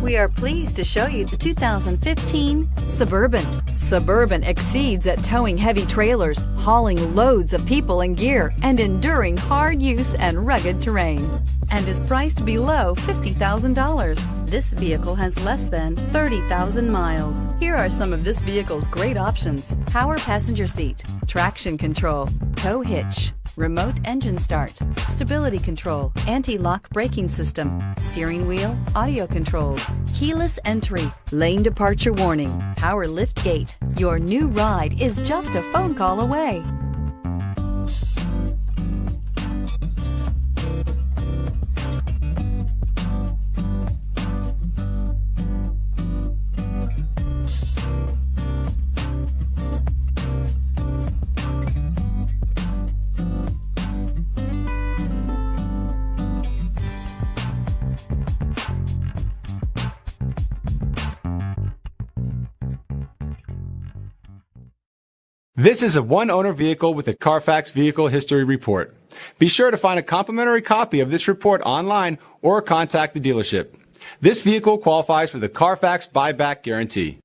We are pleased to show you the 2015 Suburban. Suburban exceeds at towing heavy trailers, hauling loads of people and gear, and enduring hard use and rugged terrain, and is priced below $50,000. This vehicle has less than 30,000 miles. Here are some of this vehicle's great options: power passenger seat, traction control, tow hitch, remote engine start, stability control, anti-lock braking system, steering wheel audio controls, keyless entry, lane departure warning, power lift gate. Your new ride is just a phone call away. This is a one-owner vehicle with a Carfax Vehicle History Report. Be sure to find a complimentary copy of this report online or contact the dealership. This vehicle qualifies for the Carfax Buyback Guarantee.